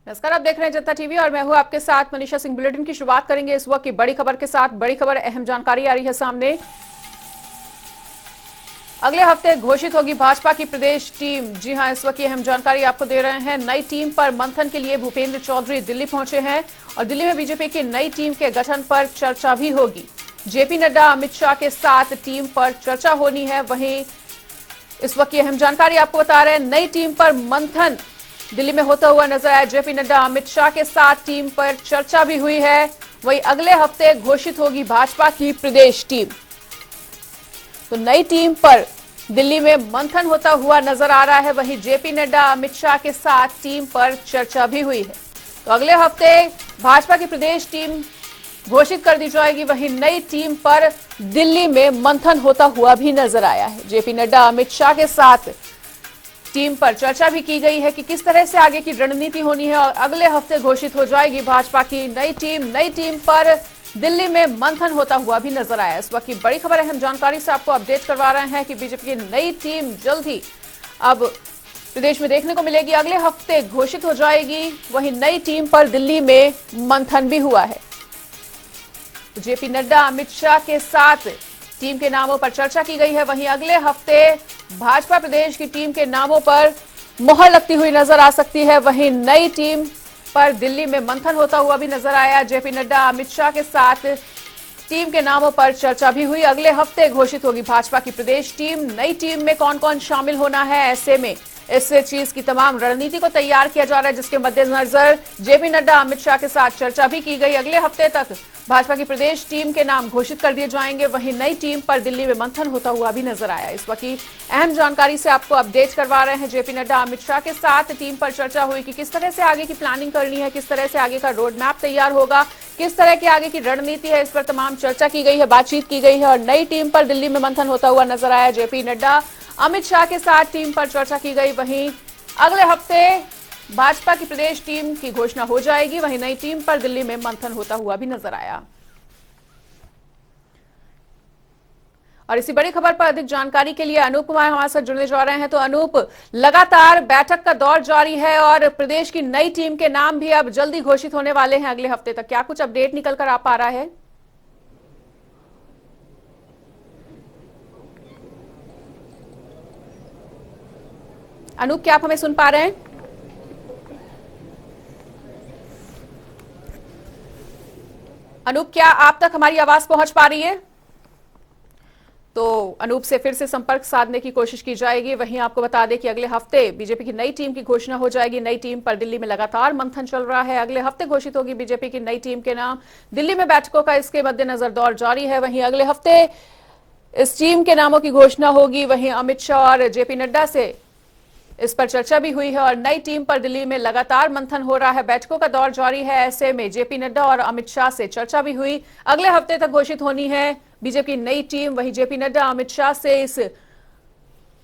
नमस्कार, आप देख रहे हैं जनता टीवी और मैं हूं आपके साथ मनीषा सिंह। बुलेटिन की शुरुआत करेंगे इस वक्त की बड़ी खबर के साथ। बड़ी खबर, अहम जानकारी आ रही है सामने। अगले हफ्ते घोषित होगी भाजपा की प्रदेश टीम। जी हां, इस वक्त की अहम जानकारी आपको दे रहे हैं। नई टीम पर मंथन के लिए भूपेंद्र चौधरी दिल्ली पहुंचे हैं और दिल्ली में बीजेपी की नई टीम के गठन पर चर्चा भी होगी। जेपी नड्डा, अमित शाह के साथ टीम पर चर्चा होनी है। वहीं इस वक्त की अहम जानकारी आपको बता रहे हैं, नई टीम पर मंथन दिल्ली में होता हुआ नजर आया। जेपी नड्डा, अमित शाह के साथ टीम पर चर्चा भी हुई है। वहीं अगले हफ्ते घोषित होगी भाजपा की प्रदेश टीम। तो नई टीम पर दिल्ली में मंथन होता हुआ नजर आ रहा है। वहीं जेपी नड्डा, अमित शाह के साथ टीम पर चर्चा भी हुई है। तो अगले हफ्ते भाजपा की प्रदेश टीम घोषित कर दी जाएगी। वहीं नई टीम पर दिल्ली में मंथन होता हुआ भी नजर आया है। जेपी नड्डा, अमित शाह के साथ टीम पर चर्चा भी की गई है कि किस तरह से आगे की रणनीति होनी है और अगले हफ्ते घोषित हो जाएगी भाजपा की नई टीम। नई टीम पर दिल्ली में मंथन होता हुआ भी नजर आया। इस वक्त की बड़ी खबर, अहम जानकारी से आपको अपडेट करवा रहे हैं कि बीजेपी की नई टीम जल्द ही अब प्रदेश में देखने को मिलेगी। अगले हफ्ते घोषित हो जाएगी। वहीं नई टीम पर दिल्ली में मंथन भी हुआ है। जेपी नड्डा, अमित शाह के साथ टीम के नामों पर चर्चा की गई है। वहीं अगले हफ्ते भाजपा प्रदेश की टीम के नामों पर मुहर लगती हुई नजर आ सकती है। वहीं नई टीम पर दिल्ली में मंथन होता हुआ भी नजर आया। जेपी नड्डा, अमित शाह के साथ टीम के नामों पर चर्चा भी हुई। अगले हफ्ते घोषित होगी भाजपा की प्रदेश टीम। नई टीम में कौन कौन शामिल होना है, ऐसे में इस चीज की तमाम रणनीति को तैयार किया जा रहा है, जिसके मद्देनजर जेपी नड्डा, अमित शाह के साथ चर्चा भी की गई। अगले हफ्ते तक भाजपा की प्रदेश टीम के नाम घोषित कर दिए जाएंगे। वहीं नई टीम पर दिल्ली में मंथन होता हुआ भी नजर आया। इस वक्त की अहम जानकारी से आपको अपडेट करवा रहे हैं। जेपी नड्डा, अमित शाह के साथ टीम पर चर्चा हुई कि किस तरह से आगे की प्लानिंग करनी है, किस तरह से आगे का रोड मैप तैयार होगा, किस तरह की आगे की रणनीति है, इस पर तमाम चर्चा की गई है, बातचीत की गई है और नई टीम पर दिल्ली में मंथन होता हुआ नजर आया। जेपी नड्डा, अमित शाह के साथ टीम पर चर्चा की गई। वहीं अगले हफ्ते भाजपा की प्रदेश टीम की घोषणा हो जाएगी। वहीं नई टीम पर दिल्ली में मंथन होता हुआ भी नजर आया। और इसी बड़ी खबर पर अधिक जानकारी के लिए अनूप कुमार हमारे साथ जुड़ने जा रहे हैं। तो अनूप, लगातार बैठक का दौर जारी है और प्रदेश की नई टीम के नाम भी अब जल्दी घोषित होने वाले हैं अगले हफ्ते तक। क्या कुछ अपडेट निकल कर आ पा रहा है? अनूप, क्या आप हमें सुन पा रहे हैं? अनूप, क्या आप तक हमारी आवाज पहुंच पा रही है? तो अनूप से फिर से संपर्क साधने की कोशिश की जाएगी। वहीं आपको बता दें कि अगले हफ्ते बीजेपी की नई टीम की घोषणा हो जाएगी। नई टीम पर दिल्ली में लगातार मंथन चल रहा है। अगले हफ्ते घोषित होगी बीजेपी की नई टीम के नाम। दिल्ली में बैठकों का इसके मद्देनजर दौर जारी है। वहीं अगले हफ्ते इस टीम के नामों की घोषणा होगी। वहीं अमित शाह और जेपी नड्डा से इस पर चर्चा भी हुई है और नई टीम पर दिल्ली में लगातार मंथन हो रहा है। बैठकों का दौर जारी है। ऐसे में जेपी नड्डा और अमित शाह से चर्चा भी हुई। अगले हफ्ते तक घोषित होनी है बीजेपी की नई टीम। वहीं जेपी नड्डा, अमित शाह से इस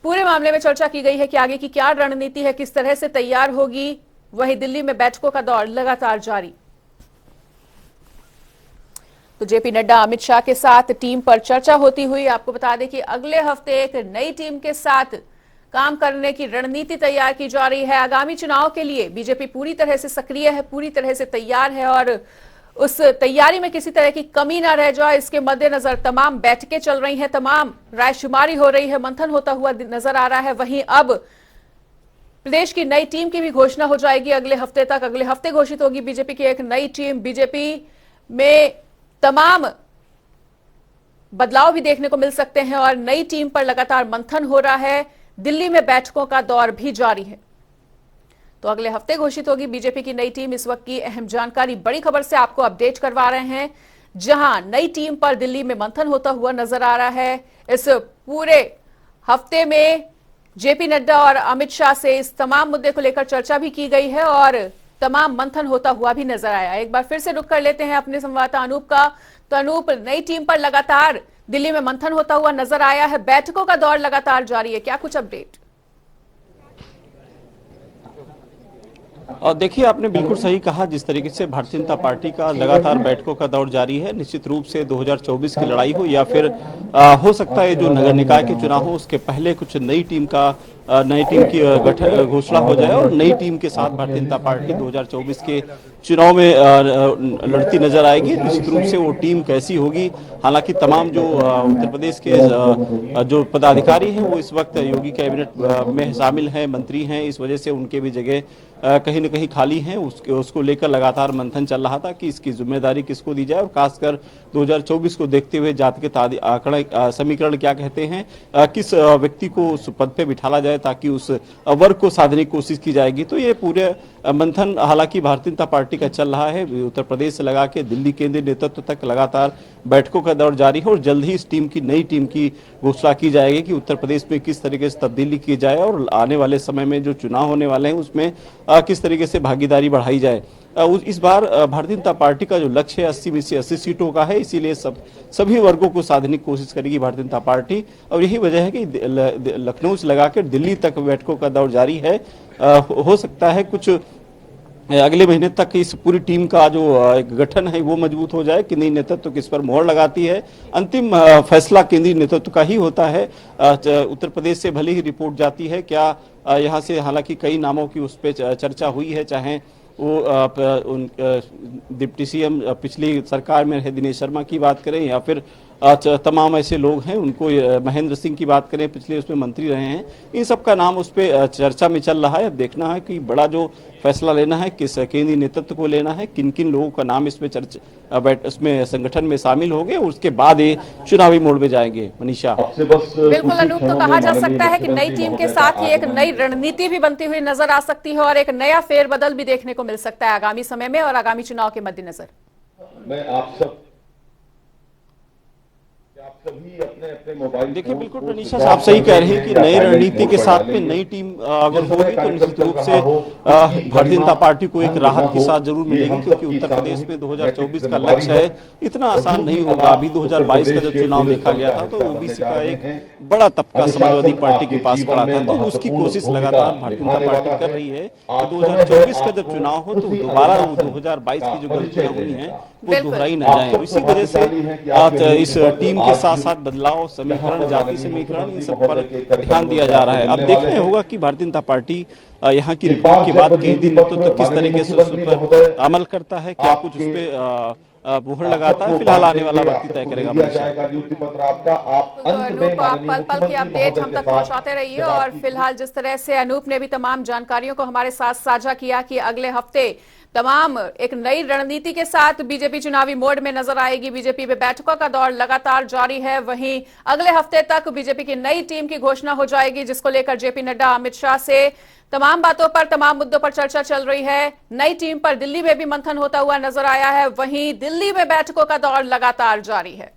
पूरे मामले में चर्चा की गई है कि आगे की क्या रणनीति है, किस तरह से तैयार होगी। वहीं दिल्ली में बैठकों का दौर लगातार जारी। तो जेपी नड्डा, अमित शाह के साथ टीम पर चर्चा होती हुई। आपको बता दें कि अगले हफ्ते एक नई टीम के साथ काम करने की रणनीति तैयार की जा रही है। आगामी चुनाव के लिए बीजेपी पूरी तरह से सक्रिय है, पूरी तरह से तैयार है और उस तैयारी में किसी तरह की कमी ना रह जाए, इसके मद्देनजर तमाम बैठकें चल रही हैं, तमाम रायशुमारी हो रही है, मंथन होता हुआ नजर आ रहा है। वहीं अब प्रदेश की नई टीम की भी घोषणा हो जाएगी अगले हफ्ते तक। अगले हफ्ते घोषित होगी बीजेपी की एक नई टीम। बीजेपी में तमाम बदलाव भी देखने को मिल सकते हैं और नई टीम पर लगातार मंथन हो रहा है। दिल्ली में बैठकों का दौर भी जारी है। तो अगले हफ्ते घोषित होगी बीजेपी की नई टीम। इस वक्त की अहम जानकारी, बड़ी खबर से आपको अपडेट करवा रहे हैं, जहां नई टीम पर दिल्ली में मंथन होता हुआ नजर आ रहा है। इस पूरे हफ्ते में जेपी नड्डा और अमित शाह से इस तमाम मुद्दे को लेकर चर्चा भी की गई है और तमाम मंथन होता हुआ भी नजर आया। एक बार फिर से रुक कर लेते हैं अपने संवाददाता अनूप का। तो अनूप, नई टीम पर लगातार दिल्ली में मंथन होता हुआ नजर आया है, बैठकों का दौर लगातार जारी है, क्या कुछ अपडेट? और देखिए, आपने बिल्कुल सही कहा। जिस तरीके से भारतीय जनता पार्टी का लगातार बैठकों का दौर जारी है, निश्चित रूप से 2024 की लड़ाई हो या फिर हो सकता है जो नगर निकाय के चुनाव हो, उसके पहले कुछ नई टीम का नई टीम की गठन घोषणा हो जाए और नई टीम के साथ भारतीय जनता पार्टी 2024 के चुनाव में लड़ती नजर आएगी। निश्चित रूप से वो टीम कैसी होगी, हालांकि तमाम जो उत्तर प्रदेश के जो पदाधिकारी हैं वो इस वक्त योगी कैबिनेट में शामिल हैं, मंत्री हैं, इस वजह से उनके भी जगह कहीं न कहीं खाली हैं। उसको लेकर लगातार मंथन चल रहा था कि इसकी जिम्मेदारी किसको दी जाए और खासकर 2024 को देखते हुए जातिगत आंकड़ा समीकरण क्या कहते हैं, किस व्यक्ति को उस पद पे बिठाला जाए ताकि उस वर्ग को साधने की कोशिश की जाएगी। तो ये पूरे मंथन हालांकि भारतीय जनता पार्टी का चल रहा है, उत्तर प्रदेश से लगा के दिल्ली केंद्रीय नेतृत्व तक लगातार बैठकों का दौर जारी है और जल्द ही इस टीम की नई टीम की घोषणा की जाएगी कि उत्तर प्रदेश में किस तरीके से तब्दीली की जाए और आने वाले समय में जो चुनाव होने वाले हैं उसमें किस तरीके से भागीदारी बढ़ाई जाए। इस बार भारतीय जनता पार्टी का जो लक्ष्य है 80 में से 80 सीटों का है, इसीलिए सभी वर्गों को साधने की कोशिश करेगी भारतीय जनता पार्टी और यही वजह है कि लखनऊ से लगाकर दिल्ली तक बैठकों का दौर जारी है। हो सकता है कुछ अगले महीने तक इस पूरी टीम का जो एक गठन है वो मजबूत हो जाए। केंद्रीय नेतृत्व किस पर मोहर लगाती है, अंतिम फैसला केंद्रीय नेतृत्व का ही होता है। उत्तर प्रदेश से भले ही रिपोर्ट जाती है, क्या यहाँ से हालांकि कई नामों की उस पर चर्चा हुई है, चाहे वो डिप्टी सीएम पिछली सरकार में रहे दिनेश शर्मा की बात करें या फिर तमाम ऐसे लोग हैं उनको, महेंद्र सिंह की बात करें पिछले उसमें मंत्री रहे हैं, इन सब का नाम उस पर चर्चा में चल रहा है। अब देखना है कि बड़ा जो फैसला लेना है किस केंद्रीय नेतृत्व को लेना है, किन किन लोगों का नाम इसमें इसमें संगठन में शामिल होंगे और उसके बाद ये चुनावी मोड़ में जाएंगे। मनीषा, बिल्कुल अनूप, तो कहा जा सकता है कि नई टीम के साथ ही एक नई रणनीति भी बनती हुई नजर आ सकती है और एक नया फेरबदल भी देखने को मिल सकता है आगामी समय में और आगामी चुनाव के मद्देनजर। मैं आप सभी अपने मोबाइल, देखिए बिल्कुल मनीषा आप सही कह रहे हैं कि नई रणनीति के साथ में नई टीम अगर होगी तो निश्चित रूप से भारतीय जनता पार्टी को एक राहत के साथ जरूर मिलेगी, क्योंकि उत्तर प्रदेश में 2024 का लक्ष्य है, इतना आसान नहीं होगा। अभी 2022 का जब चुनाव देखा गया था तो ओबीसी का एक बड़ा तबका समाजवादी पार्टी के पास खड़ा था, तो उसकी कोशिश लगातार भारतीय जनता पार्टी कर रही है कि 2024 का जब चुनाव हो तो दोबारा 2022 की जो गलतियां हुई हैं वो दोहराई न जाए। इसी वजह से इस टीम के साथ साथ बदलाव, समीकरण, जाति समीकरण, इन सब पर ध्यान दिया जा रहा है। अब देखना होगा कि भारतीय जनता पार्टी यहाँ की रिपोर्ट के बाद केंद्रीय नेतृत्व किस तरीके से उस पर अमल करता है, क्या कुछ उस पर मुहर लगाता है, फिलहाल आने वाला वक्त तय करेगा। पल पल की अपडेट हम तक पहुंचाते रहिए और फिलहाल जिस तरह से अनूप ने भी तमाम जानकारियों को हमारे साथ साझा किया कि अगले हफ्ते तमाम एक नई रणनीति के साथ बीजेपी चुनावी मोड में नजर आएगी। बीजेपी में बैठकों का दौर लगातार जारी है, वहीं अगले हफ्ते तक बीजेपी की नई टीम की घोषणा हो जाएगी, जिसको लेकर जेपी नड्डा, अमित शाह से तमाम बातों पर, तमाम मुद्दों पर चर्चा चल रही है। नई टीम पर दिल्ली में भी मंथन होता हुआ नजर आया है, वहीं दिल्ली में बैठकों का दौर लगातार जारी है।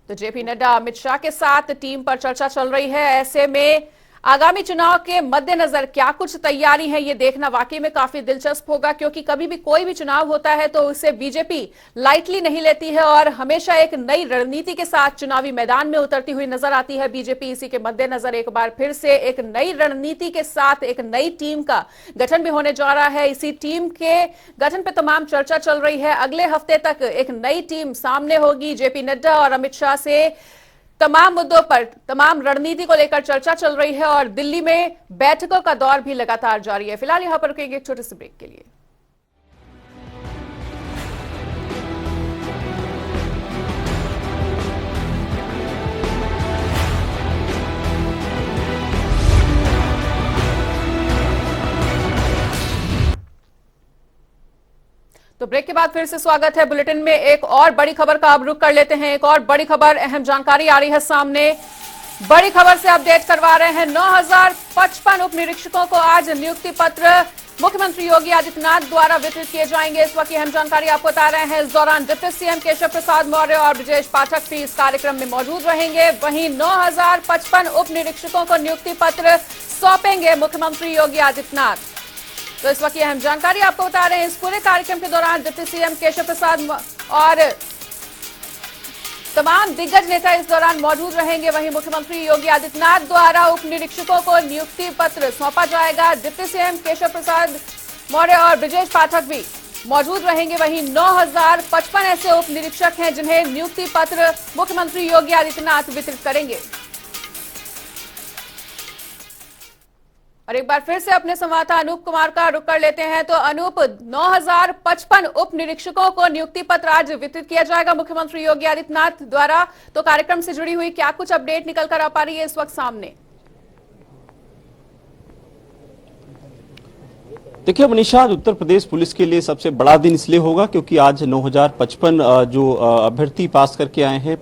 तो जेपी नड्डा, अमित शाह के साथ टीम पर चर्चा चल रही है। ऐसे में आगामी चुनाव के मद्देनजर क्या कुछ तैयारी है ये देखना वाकई में काफी दिलचस्प होगा, क्योंकि कभी भी कोई भी चुनाव होता है तो उसे बीजेपी लाइटली नहीं लेती है और हमेशा एक नई रणनीति के साथ चुनावी मैदान में उतरती हुई नजर आती है बीजेपी। इसी के मद्देनजर एक बार फिर से एक नई रणनीति के साथ एक नई टीम का गठन भी होने जा रहा है। इसी टीम के गठन पर तमाम चर्चा चल रही है। अगले हफ्ते तक एक नई टीम सामने होगी। जेपी नड्डा और अमित शाह से तमाम मुद्दों पर, तमाम रणनीति को लेकर चर्चा चल रही है और दिल्ली में बैठकों का दौर भी लगातार जारी है। फिलहाल यहां पर रुकेंगे एक छोटे से ब्रेक के लिए। तो ब्रेक के बाद फिर से स्वागत है। बुलेटिन में एक और बड़ी खबर का अब रुख कर लेते हैं। एक और बड़ी खबर, अहम जानकारी आ रही है सामने। बड़ी खबर से अपडेट करवा रहे हैं। 9055 उप निरीक्षकों को आज नियुक्ति पत्र मुख्यमंत्री योगी आदित्यनाथ द्वारा वितरित किए जाएंगे। इस वक्त की अहम जानकारी आपको बता रहे हैं। इस दौरान डिप्टी सीएम केशव प्रसाद मौर्य और ब्रजेश पाठक भी इस कार्यक्रम में मौजूद रहेंगे। वहीं 9055 उप निरीक्षकों को नियुक्ति पत्र सौंपेंगे मुख्यमंत्री योगी आदित्यनाथ। तो इस वक्त अहम जानकारी आपको बता रहे हैं। इस पूरे कार्यक्रम के दौरान डिप्टी सीएम केशव प्रसाद और तमाम दिग्गज नेता इस दौरान मौजूद रहेंगे। वहीं मुख्यमंत्री योगी आदित्यनाथ द्वारा उप निरीक्षकों को नियुक्ति पत्र सौंपा जाएगा। डिप्टी सीएम केशव प्रसाद मौर्य और ब्रजेश पाठक भी मौजूद रहेंगे। वहीं 9055 ऐसे उप निरीक्षक हैं जिन्हें नियुक्ति पत्र मुख्यमंत्री योगी आदित्यनाथ वितरित करेंगे। और एक बार फिर से अपने संवाददाता अनूप कुमार का रुख कर लेते हैं। तो अनूप, 9055 उप निरीक्षकों को नियुक्ति पत्र आज वितरित किया जाएगा मुख्यमंत्री योगी आदित्यनाथ द्वारा। तो कार्यक्रम से जुड़ी हुई क्या कुछ अपडेट निकल कर आ पा रही है इस वक्त सामने? देखिए मनीषा, आज उत्तर प्रदेश पुलिस के लिए सबसे बड़ा दिन इसलिए होगा क्योंकि आज 9055 जो अभ्यर्थी पास करके आए हैं,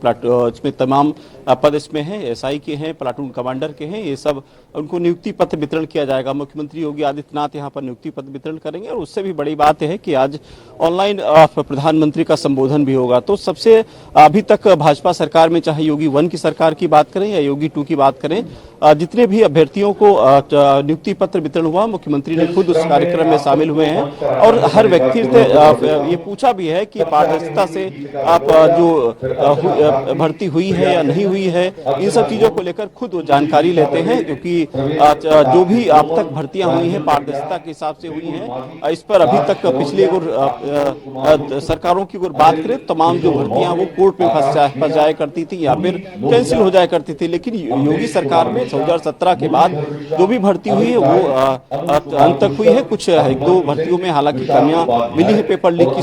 इसमें तमाम पद इसमें हैं, एसआई के हैं, प्लाटून कमांडर के हैं, ये सब उनको नियुक्ति पत्र वितरण किया जाएगा। मुख्यमंत्री योगी आदित्यनाथ यहां पर नियुक्ति पत्र वितरण करेंगे और उससे भी बड़ी बात है कि आज ऑनलाइन प्रधानमंत्री का संबोधन भी होगा। तो सबसे अभी तक भाजपा सरकार में, चाहे योगी 1 की सरकार की बात करें या योगी 2 की बात करें, जितने भी अभ्यर्थियों को नियुक्ति पत्र वितरण हुआ, मुख्यमंत्री ने खुद उस कार्यक्रम में शामिल हुए हैं और हर व्यक्ति से ये पूछा भी है कि पारदर्शिता से आप जो भर्ती हुई है या नहीं हुई है, इन सब चीजों को लेकर खुद वो जानकारी लेते हैं, क्योंकि जो भी अब तक भर्तियां हुई हैं पारदर्शिता के हिसाब से हुई हैं। इस पर अभी तक पिछली सरकारों की अगर बात करें, तमाम जो भर्तियां वो कोर्ट में फंस जाया करती थी या फिर कैंसिल हो जाया करती थी, लेकिन योगी सरकार में 2017 के बाद जो भी भर्ती हुई है वो अंत तक हुई है। कुछ 1-2 भर्तियों में हालांकि कमियां मिली है, पेपर लीक की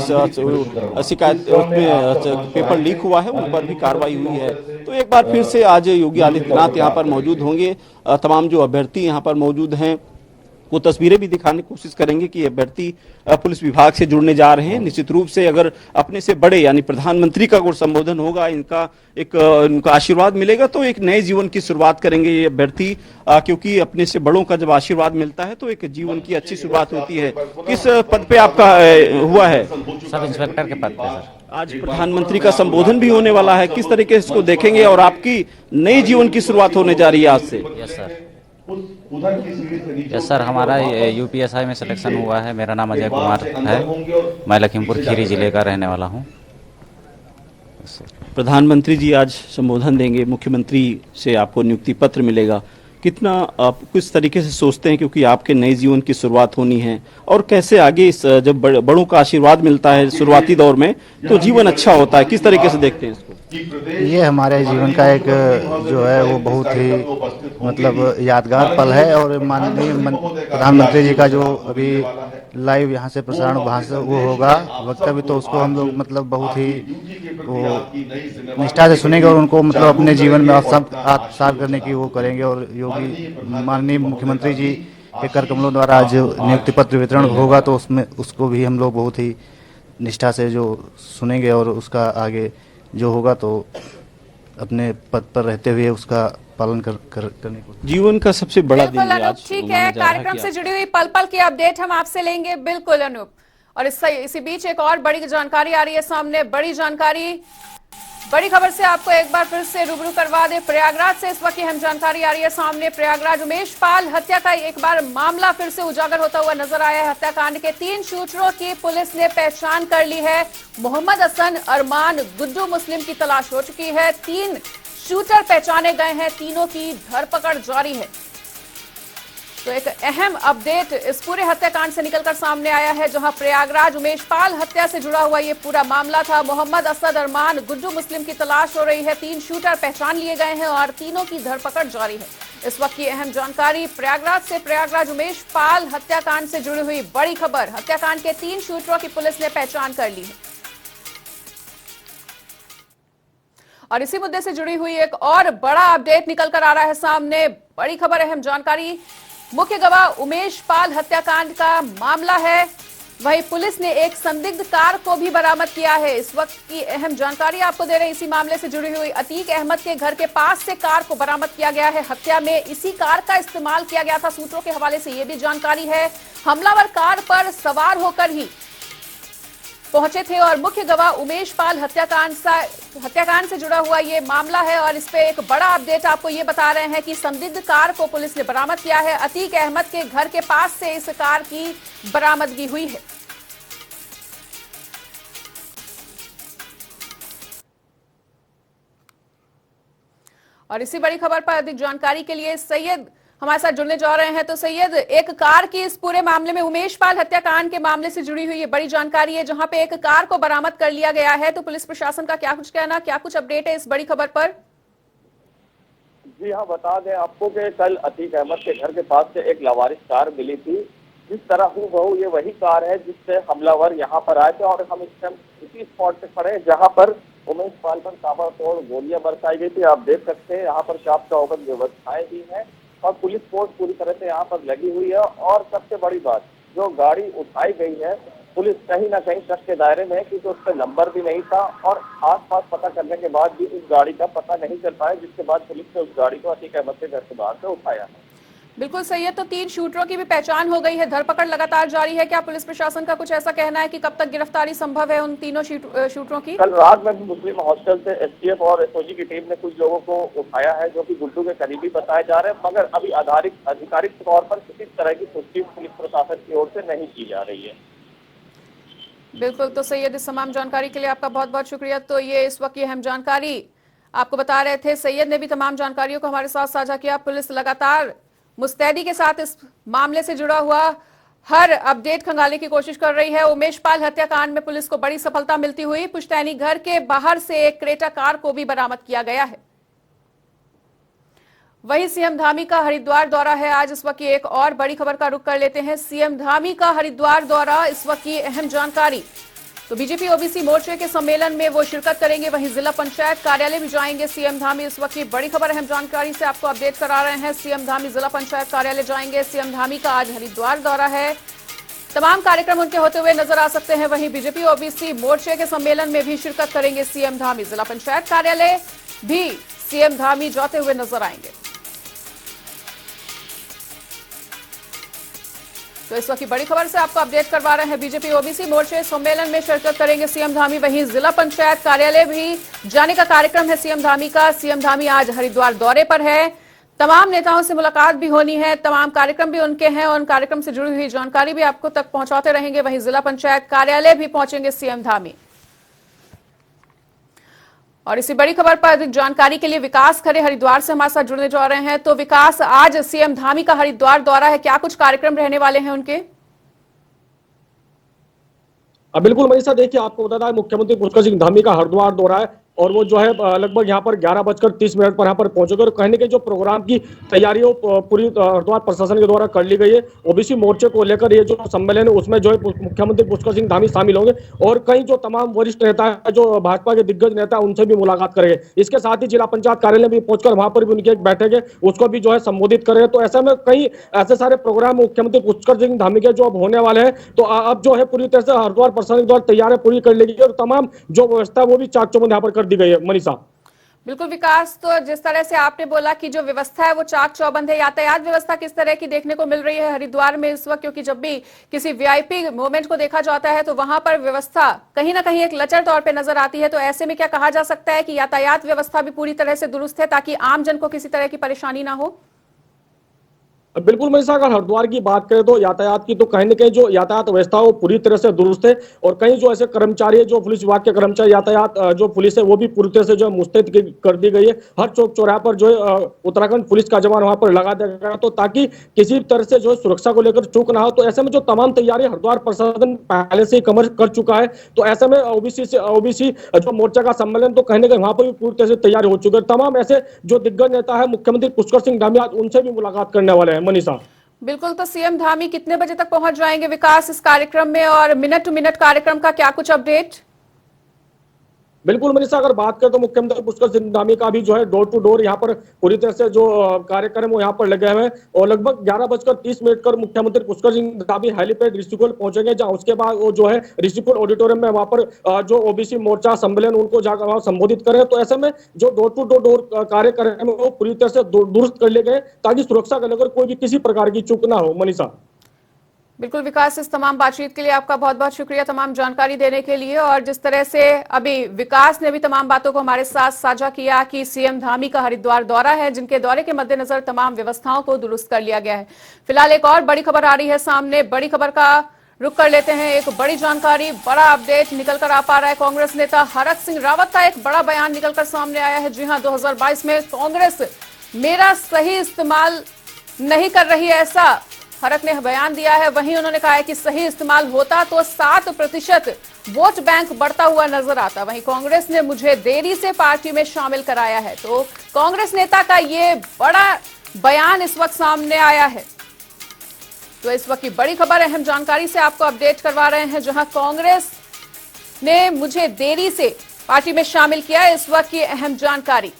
शिकायत, उसमें पेपर लीक हुआ है, उन पर भी कार्रवाई हुई है। तो एक बार फिर से आज योगी आदित्यनाथ यहाँ पर मौजूद होंगे, तमाम जो अभ्यर्थी यहाँ पर मौजूद हैं वो तस्वीरें भी दिखाने की कोशिश करेंगे कि अभ्यर्थी पुलिस विभाग से जुड़ने जा रहे हैं। निश्चित रूप से अगर अपने से बड़े यानी प्रधानमंत्री का अगर संबोधन होगा, उनका आशीर्वाद मिलेगा तो एक नए जीवन की शुरुआत करेंगे ये अभ्यर्थी, क्योंकि अपने से बड़ों का जब आशीर्वाद मिलता है तो एक जीवन की अच्छी शुरुआत होती है। किस पद पे आपका हुआ है? सब इंस्पेक्टर के पद पे सर। आज प्रधानमंत्री का संबोधन भी होने वाला है, किस तरीके से इसको देखेंगे और आपकी नई जीवन की शुरुआत होने जा रही है आज से? यस सर, यस सर, हमारा यूपीएसआई में सिलेक्शन हुआ है। मेरा नाम अजय कुमार है, मैं लखीमपुर खीरी जिले का रहने वाला हूँ। प्रधानमंत्री जी आज संबोधन देंगे, मुख्यमंत्री से आपको नियुक्ति पत्र मिलेगा, कितना आप किस तरीके से सोचते हैं, क्योंकि आपके नए जीवन की शुरुआत होनी है, और कैसे आगे इस जब बड़ों का आशीर्वाद मिलता है शुरुआती दौर में तो जीवन अच्छा होता है, किस तरीके से देखते हैं इसको? ये हमारे जीवन का एक जो है वो बहुत ही मतलब यादगार पल है और माननीय प्रधानमंत्री जी का जो अभी लाइव यहाँ से प्रसारण वहाँ से वो होगा वक्तव्य, तो उसको हम लोग मतलब बहुत ही वो निष्ठा से सुनेंगे और उनको मतलब अपने जीवन में आत्मसात करने की वो करेंगे। और योगी माननीय मुख्यमंत्री जी के कर कमलों द्वारा आज नियुक्ति पत्र वितरण होगा तो उसमें उसको भी हम लोग बहुत ही निष्ठा से जो सुनेंगे और उसका आगे जो होगा तो अपने पद पर रहते हुए उसका पालन करने को। जीवन का सबसे बड़ा दिन बिल्कुल आज अनूप, ठीक है, कार्यक्रम से जुड़ी हुई पल पल की अपडेट हम आपसे लेंगे। बिल्कुल अनूप, और इसी बीच एक और बड़ी जानकारी आ रही है सामने, बड़ी खबर से आपको एक बार फिर से रूबरू करवा दे। प्रयागराज से इस वक्त अहम जानकारी आ रही है सामने। प्रयागराज उमेश पाल हत्या का एक बार मामला फिर से उजागर होता हुआ नजर आया है। हत्याकांड के 3 शूटरों की पुलिस ने पहचान कर ली है। मोहम्मद हसन, अरमान, गुड्डू मुस्लिम की तलाश हो चुकी है। 3 शूटर पहचाने गए हैं, तीनों की धरपकड़ जारी है। तो एक अहम अपडेट इस पूरे हत्याकांड से निकलकर सामने आया है, जहां प्रयागराज उमेश पाल हत्या से जुड़ा हुआ ये पूरा मामला था। मोहम्मद असद, अरमान, गुड्डू मुस्लिम की तलाश हो रही है। 3 शूटर पहचान लिए गए हैं और तीनों की धरपकड़ जारी है। इस वक्त की अहम जानकारी प्रयागराज से, प्रयागराज उमेश पाल हत्याकांड से जुड़ी हुई बड़ी खबर। हत्याकांड के 3 शूटरों की पुलिस ने पहचान कर ली है। और इसी मुद्दे से जुड़ी हुई एक और बड़ा अपडेट निकलकर आ रहा है सामने। बड़ी खबर, अहम जानकारी, मुख्य गवाह उमेश पाल हत्याकांड का मामला है। वहीं पुलिस ने एक संदिग्ध कार को भी बरामद किया है। इस वक्त की अहम जानकारी आपको दे रहे हैं। इसी मामले से जुड़ी हुई अतीक अहमद के घर के पास से कार को बरामद किया गया है। हत्या में इसी कार का इस्तेमाल किया गया था। सूत्रों के हवाले से यह भी जानकारी है, हमलावर कार पर सवार होकर ही पहुंचे थे और मुख्य गवाह उमेश पाल हत्याकांड से जुड़ा हुआ ये मामला है। और इस पे एक बड़ा अपडेट आपको ये बता रहे हैं कि संदिग्ध कार को पुलिस ने बरामद किया है। अतीक अहमद के घर के पास से इस कार की बरामदगी हुई है। और इसी बड़ी खबर पर अधिक जानकारी के लिए सैयद हमारे साथ जुड़ने जा रहे हैं। तो सैयद, एक कार की इस पूरे मामले में, उमेश पाल हत्याकांड के मामले से जुड़ी हुई ये बड़ी जानकारी है, जहां पे एक कार को बरामद कर लिया गया है। तो पुलिस प्रशासन का क्या कुछ कहना, क्या कुछ अपडेट है इस बड़ी खबर पर? जी हाँ, बता दें आपको कि कल अतीक अहमद के घर के पास से एक लावारिस कार मिली थी। जिस तरह हूबहू ये वही कार है जिससे हमलावर यहाँ पर आए थे और हम इस टाइम उसी स्पॉट पे खड़े हैं जहाँ पर उमेश पाल पर ताबड़तोड़ गोलियां बरसाई गई थी। आप देख सकते हैं यहाँ पर चाप चौबंद व्यवस्थाएं भी हैं और पुलिस फोर्स पूरी तरह से यहाँ पर लगी हुई है। और सबसे बड़ी बात, जो गाड़ी उठाई गई है पुलिस कहीं ना कहीं शक के दायरे में है क्योंकि उस पर नंबर भी नहीं था और आसपास पता करने के बाद भी उस गाड़ी का पता नहीं चल पाया, जिसके बाद पुलिस ने उस गाड़ी को अतीक अहमद के घर से बाहर से उठाया। बिल्कुल सही है। तो 3 शूटरों की भी पहचान हो गई है, धरपकड़ लगातार जारी है। क्या पुलिस प्रशासन का कुछ ऐसा कहना है कि कब तक गिरफ्तारी संभव है उन तीनों शूटरों की? कल रात में मुस्लिम हॉस्टल से एसटीएफ और एसओजी की टीम ने कुछ लोगों को उठाया है जो कि गुड्डू के करीबी बताए जा रहे हैं, मगर अभी आधिकारिक तौर पर किसी तरह की पुष्टि पुलिस प्रशासन की ओर से नहीं की जा रही है। बिल्कुल, तो सैयद इस तमाम जानकारी के लिए आपका बहुत बहुत शुक्रिया। तो ये इस वक्त की अहम जानकारी आपको बता रहे थे, सैयद ने भी तमाम जानकारियों को हमारे साथ साझा किया। पुलिस लगातार मुस्तैदी के साथ इस मामले से जुड़ा हुआ हर अपडेट खंगालने की कोशिश कर रही है। उमेश पाल हत्याकांड में पुलिस को बड़ी सफलता मिलती हुई पुश्तैनी घर के बाहर से एक क्रेटा कार को भी बरामद किया गया है। वहीं सीएम धामी का हरिद्वार दौरा है आज। इस वक्त की एक और बड़ी खबर का रुख कर लेते हैं। सीएम धामी का हरिद्वार दौरा, इस वक्त की अहम जानकारी। तो बीजेपी ओबीसी मोर्चे के सम्मेलन में वो शिरकत करेंगे, वहीं जिला पंचायत कार्यालय भी जाएंगे सीएम धामी। इस वक्त की बड़ी खबर अहम जानकारी से आपको अपडेट करा रहे हैं। सीएम धामी जिला पंचायत कार्यालय जाएंगे। सीएम धामी का आज हरिद्वार दौरा है, तमाम कार्यक्रम उनके होते हुए नजर आ सकते हैं। वहीं बीजेपी ओबीसी मोर्चे के सम्मेलन में भी शिरकत करेंगे सीएम धामी। जिला पंचायत कार्यालय भी सीएम धामी जाते हुए नजर आएंगे। तो इस वक्त की बड़ी खबर से आपको अपडेट करवा रहे हैं। बीजेपी ओबीसी मोर्चे सम्मेलन में शिरकत करेंगे सीएम धामी। वहीं जिला पंचायत कार्यालय भी जाने का कार्यक्रम है सीएम धामी का। सीएम धामी आज हरिद्वार दौरे पर है, तमाम नेताओं से मुलाकात भी होनी है, तमाम कार्यक्रम भी उनके हैं और उन कार्यक्रम से जुड़ी हुई जानकारी भी आपको तक पहुंचाते रहेंगे। वहीं जिला पंचायत कार्यालय भी पहुंचेंगे सीएम धामी। और इसी बड़ी खबर पर अधिक जानकारी के लिए विकास खरे हरिद्वार से हमारे साथ जुड़ने जा रहे हैं। तो विकास, आज सीएम धामी का हरिद्वार दौरा है, क्या कुछ कार्यक्रम रहने वाले हैं उनके? बिल्कुल मनीषा, देखिए आपको बता दें मुख्यमंत्री पुष्कर सिंह धामी का हरिद्वार दौरा है और वो जो है लगभग यहाँ पर 11:30 पर यहाँ पर पहुंचेगा। और कहने के जो प्रोग्राम की तैयारी हो पूरी हरिद्वार प्रशासन के द्वारा कर ली गई है। ओबीसी मोर्चे को लेकर ये जो सम्मेलन है उसमें जो है मुख्यमंत्री पुष्कर सिंह धामी शामिल होंगे और कई जो तमाम वरिष्ठ नेता है, जो भाजपा के दिग्गज नेता, उनसे भी मुलाकात करेंगे। इसके साथ ही जिला पंचायत कार्यालय में पहुंचकर वहां पर भी उनकी एक बैठक है, उसको भी जो है संबोधित करेंगे। तो ऐसे में कई ऐसे सारे प्रोग्राम मुख्यमंत्री पुष्कर सिंह धामी के जो अब होने वाले हैं, तो अब जो है पूरी तरह से हरिद्वार प्रशासन के द्वारा तैयारी पूरी कर ली गई और तमाम जो व्यवस्था वो भी चाक चौबंद यहाँ पर कर दी गई है। मनीषा, बिल्कुल विकास, तो जिस तरह से आपने बोला कि जो व्यवस्था है वो चाक चौबंद है, यातायात व्यवस्था किस तरह की देखने को मिल रही है हरिद्वार में इस वक्त? क्योंकि जब भी किसी वीआईपी मोमेंट को देखा जाता है तो वहां पर व्यवस्था कहीं ना कहीं एक लचर तौर पे नजर आती है। तो ऐसे में क्या कहा जा सकता है कि यातायात व्यवस्था भी पूरी तरह से दुरुस्त है ताकि आम जन को किसी तरह की परेशानी ना हो? बिल्कुल मनीषा, अगर हरिद्वार की बात करें तो यातायात की, तो कहीं ना कहीं जो यातायात व्यवस्था है वो पूरी तरह से दुरुस्त है और कहीं जो ऐसे कर्मचारी है, जो पुलिस विभाग के कर्मचारी, यातायात जो पुलिस है वो भी पूरी तरह से जो मुस्तैद कर दी गई है। हर चौक चौराहे पर जो है उत्तराखंड पुलिस का जवान वहां पर लगा दिया गया, तो ताकि किसी तरह से जो सुरक्षा को लेकर चूक ना हो। तो ऐसे में जो तमाम तैयारी हरिद्वार प्रशासन पहले से ही कवर कर चुका है। तो ऐसे में ओबीसी जो मोर्चा का सम्मेलन, तो कहीं ना कहीं वहां पर भी पूरी तरह से तैयारी हो चुकी है। तमाम ऐसे जो दिग्गज नेता है मुख्यमंत्री पुष्कर सिंह धामी आज उनसे भी मुलाकात करने वाले हैं। मनीषा, बिल्कुल, तो सीएम धामी कितने बजे तक पहुंच जाएंगे विकास इस कार्यक्रम में, और मिनट टू मिनट कार्यक्रम का क्या कुछ अपडेट? बिल्कुल मनीषा, अगर बात करें तो मुख्यमंत्री पुष्कर सिंह धामी का भी जो है डोर टू डोर यहाँ पर पूरी तरह से जो कार्यक्रम वो यहाँ पर लगे हुए हैं और लगभग 11:30 पर मुख्यमंत्री पुष्कर सिंह धामी हेलीपैड ऋषिकुल पहुंचेंगे, जहाँ उसके बाद वो जो है ऋषिकुल ऑडिटोरियम में वहाँ पर जो ओबीसी मोर्चा सम्मेलन उनको जाकर वहाँ संबोधित करें। तो ऐसे में जो डोर टू डोर कार्यक्रम है वो पूरी तरह से दुरुस्त कर लिए गए ताकि सुरक्षा को लेकर कोई भी किसी प्रकार की चूक ना हो। मनीषा, बिल्कुल विकास, इस तमाम बातचीत के लिए आपका बहुत बहुत शुक्रिया, तमाम जानकारी देने के लिए। और जिस तरह से अभी विकास ने भी तमाम बातों को हमारे साथ साझा किया कि सीएम धामी का हरिद्वार दौरा है, जिनके दौरे के मद्देनजर तमाम व्यवस्थाओं को दुरुस्त कर लिया गया है। फिलहाल एक और बड़ी खबर आ रही है सामने, बड़ी खबर का रुख कर लेते हैं। एक बड़ी जानकारी, बड़ा अपडेट निकल कर आ पा रहा है। कांग्रेस नेता हरक सिंह रावत का एक बड़ा बयान निकलकर सामने आया है। जी हां, 2022 में कांग्रेस मेरा सही इस्तेमाल नहीं कर रही, ऐसा हरक ने बयान दिया है। वहीं उन्होंने कहा है कि सही इस्तेमाल होता तो 7% वोट बैंक बढ़ता हुआ नजर आता। वहीं कांग्रेस ने मुझे देरी से पार्टी में शामिल कराया है। तो कांग्रेस नेता का ये बड़ा बयान इस वक्त सामने आया है। तो इस वक्त की बड़ी खबर, अहम जानकारी से आपको अपडेट करवा रहे हैं, जहां कांग्रेस ने मुझे देरी से पार्टी में शामिल किया। इस वक्त की अहम जानकारी।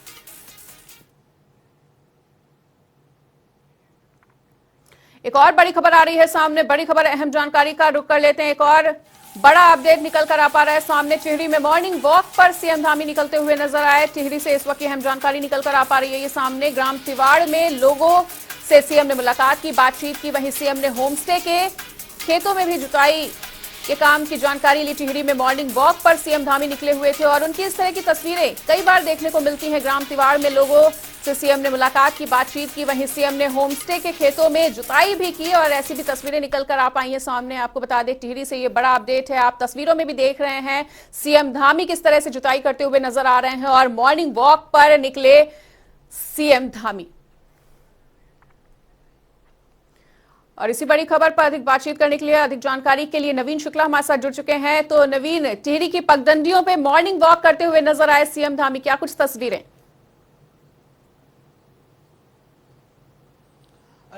एक और बड़ी खबर आ रही है सामने, बड़ी खबर अहम जानकारी का रुख कर लेते हैं। एक और बड़ा अपडेट निकल कर आ पा रहा है सामने। टिहरी में मॉर्निंग वॉक पर सीएम धामी निकलते हुए नजर आए। टिहरी से इस वक्त की अहम जानकारी निकल कर आ पा रही है। ये सामने ग्राम तिवाड़ में लोगों से सीएम ने मुलाकात की, बातचीत की। वहीं सीएम ने होमस्टे के खेतों में भी जुताई के काम की जानकारी ली। टिहरी में मॉर्निंग वॉक पर सीएम धामी निकले हुए थे और उनकी इस तरह की तस्वीरें कई बार देखने को मिलती हैं। ग्राम तिवाड़ में लोगों से सीएम ने मुलाकात की, बातचीत की। वहीं सीएम ने होमस्टे के खेतों में जुताई भी की और ऐसी भी तस्वीरें निकल कर आ पाई हैं सामने। आपको बता दें, टिहरी से ये बड़ा अपडेट है। आप तस्वीरों में भी देख रहे हैं सीएम धामी किस तरह से जुताई करते हुए नजर आ रहे हैं और मॉर्निंग वॉक पर निकले सीएम धामी। और इसी बड़ी खबर पर अधिक बातचीत करने के लिए, अधिक जानकारी के लिए नवीन शुक्ला हमारे साथ जुड़ चुके हैं। तो नवीन, टिहरी की पगडंडियों पे मॉर्निंग वॉक करते हुए नजर आए सीएम धामी, क्या कुछ तस्वीरें?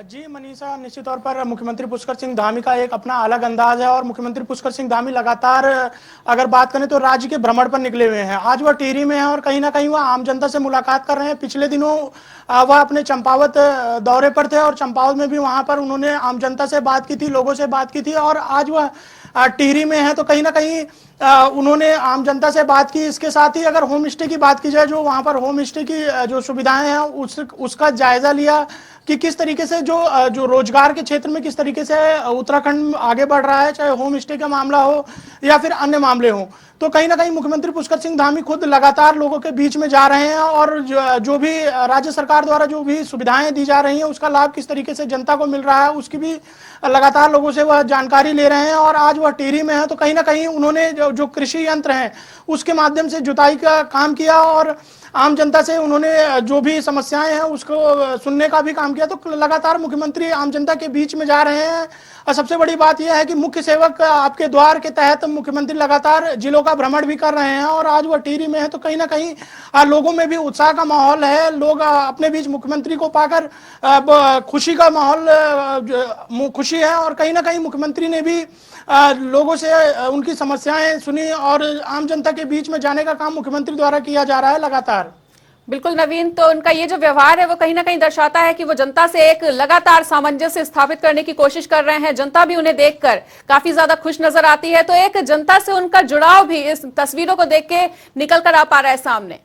जी मनीषा, निश्चित तौर पर मुख्यमंत्री पुष्कर सिंह धामी का एक अपना अलग अंदाज है और मुख्यमंत्री पुष्कर सिंह धामी लगातार अगर बात करें तो राज्य के भ्रमण पर निकले हुए हैं। आज वह टिहरी में है और कहीं ना कहीं वह आम जनता से मुलाकात कर रहे हैं। पिछले दिनों वह अपने चंपावत दौरे पर थे और चंपावत में भी वहां पर उन्होंने आम जनता से बात की थी, लोगों से बात की थी और आज वह टिहरी में है। तो कहीं ना कहीं उन्होंने आम जनता से बात की। इसके साथ ही अगर होम स्टे की बात की जाए, जो वहां पर होम स्टे की जो सुविधाएं हैं उसका जायजा लिया कि किस तरीके से जो रोजगार के क्षेत्र में किस तरीके से उत्तराखंड आगे बढ़ रहा है, चाहे होम स्टे का मामला हो या फिर अन्य मामले हो। तो कहीं ना कहीं मुख्यमंत्री पुष्कर सिंह धामी खुद लगातार लोगों के बीच में जा रहे हैं और जो भी राज्य सरकार द्वारा जो भी सुविधाएं दी जा रही हैं उसका लाभ किस तरीके से जनता को मिल रहा है उसकी भी लगातार लोगों से वह जानकारी ले रहे हैं। और आज वह टिहरी में है तो कहीं ना कहीं उन्होंने जो कृषि यंत्र हैं उसके माध्यम से जुताई का काम किया और आम जनता से उन्होंने जो भी समस्याएं हैं उसको सुनने का भी काम किया। तो लगातार मुख्यमंत्री आम जनता के बीच में जा रहे हैं। और सबसे बड़ी बात यह है कि मुख्य सेवक आपके द्वार के तहत मुख्यमंत्री लगातार जिलों का भ्रमण भी कर रहे हैं और आज वह टिहरी में है तो कहीं ना कहीं लोगों में भी उत्साह का माहौल है। लोग अपने बीच मुख्यमंत्री को पाकर खुशी का माहौल खुशी है और कहीं ना कहीं मुख्यमंत्री ने भी लोगों से उनकी समस्याएं सुनी और आम जनता के बीच में जाने का काम मुख्यमंत्री द्वारा किया जा रहा है लगातार। बिल्कुल नवीन, तो उनका ये जो व्यवहार है वो कहीं ना कहीं दर्शाता है कि वो जनता से एक लगातार सामंजस्य स्थापित करने की कोशिश कर रहे हैं। जनता भी उन्हें देखकर काफी ज्यादा खुश नजर आती है। तो एक जनता से उनका जुड़ाव भी इस तस्वीरों को देख के निकल कर आ पा रहा है सामने।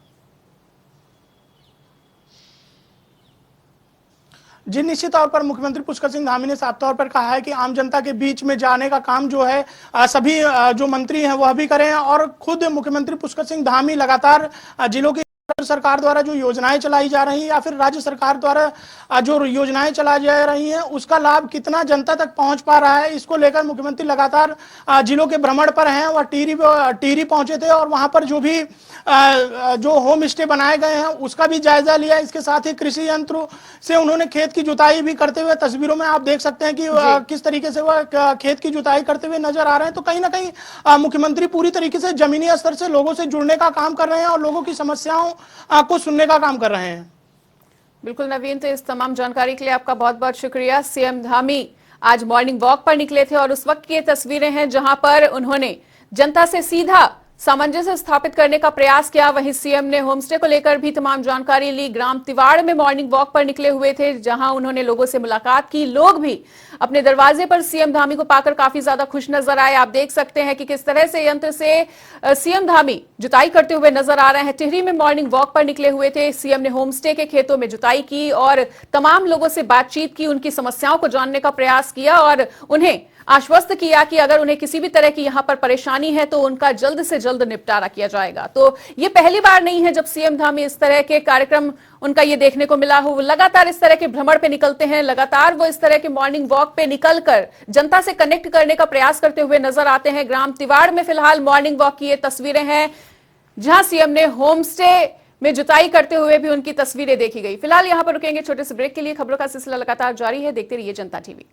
जी निश्चित तौर पर मुख्यमंत्री पुष्कर सिंह धामी ने साफ तौर पर कहा है कि आम जनता के बीच में जाने का काम जो है सभी जो मंत्री हैं वह भी करें और खुद मुख्यमंत्री पुष्कर सिंह धामी लगातार जिलों की सरकार द्वारा जो योजनाएं चलाई जा रही हैं या फिर राज्य सरकार द्वारा जो योजनाएं चलाई जा रही हैं उसका लाभ कितना जनता तक पहुंच पा रहा है, इसको लेकर मुख्यमंत्री लगातार जिलों के भ्रमण पर हैं। वह टिहरी पहुंचे थे और वहां पर जो भी जो होम स्टे बनाए गए हैं उसका भी जायजा लिया। इसके साथ ही कृषि यंत्रों से उन्होंने खेत की जुताई भी करते हुए तस्वीरों में आप देख सकते हैं कि किस तरीके से वह खेत की जुताई करते हुए नजर आ रहे हैं। तो कहीं ना कहीं मुख्यमंत्री पूरी तरीके से जमीनी स्तर से लोगों से जुड़ने का काम कर रहे हैं और लोगों की समस्याओं को सुनने का काम कर रहे हैं। बिल्कुल नवीन, तो इस तमाम जानकारी के लिए आपका बहुत बहुत शुक्रिया। सीएम धामी आज मॉर्निंग वॉक पर निकले थे और उस वक्त की तस्वीरें हैं जहां पर उन्होंने जनता से सीधा सामंजस्य स्थापित करने का प्रयास किया। वहीं सीएम ने होमस्टे को लेकर भी तमाम जानकारी ली। ग्राम तिवाड़ में मॉर्निंग वॉक पर निकले हुए थे जहां उन्होंने लोगों से मुलाकात की। लोग भी अपने दरवाजे पर सीएम धामी को पाकर काफी ज्यादा खुश नजर आए। आप देख सकते हैं कि किस तरह से यंत्र से सीएम धामी जुताई करते हुए नजर आ रहे हैं। टिहरी में मॉर्निंग वॉक पर निकले हुए थे। सीएम ने होमस्टे के खेतों में जुताई की और तमाम लोगों से बातचीत की, उनकी समस्याओं को जानने का प्रयास किया और उन्हें आश्वस्त किया कि अगर उन्हें किसी भी तरह की यहां पर परेशानी है तो उनका जल्द से जल्द निपटारा किया जाएगा। तो ये पहली बार नहीं है जब सीएम धामी इस तरह के कार्यक्रम उनका ये देखने को मिला हो। वो लगातार इस तरह के भ्रमण पे निकलते हैं, लगातार वो इस तरह के मॉर्निंग वॉक पे निकलकर जनता से कनेक्ट करने का प्रयास करते हुए नजर आते हैं। ग्राम तिवाड़ में फिलहाल मॉर्निंग वॉक की ये तस्वीरें हैं जहां सीएम ने होम स्टे में जुताई करते हुए भी उनकी तस्वीरें देखी गई। फिलहाल यहां पर रुकेंगे छोटे से ब्रेक के लिए। खबरों का सिलसिला लगातार जारी है, देखते रहिए जनता टीवी।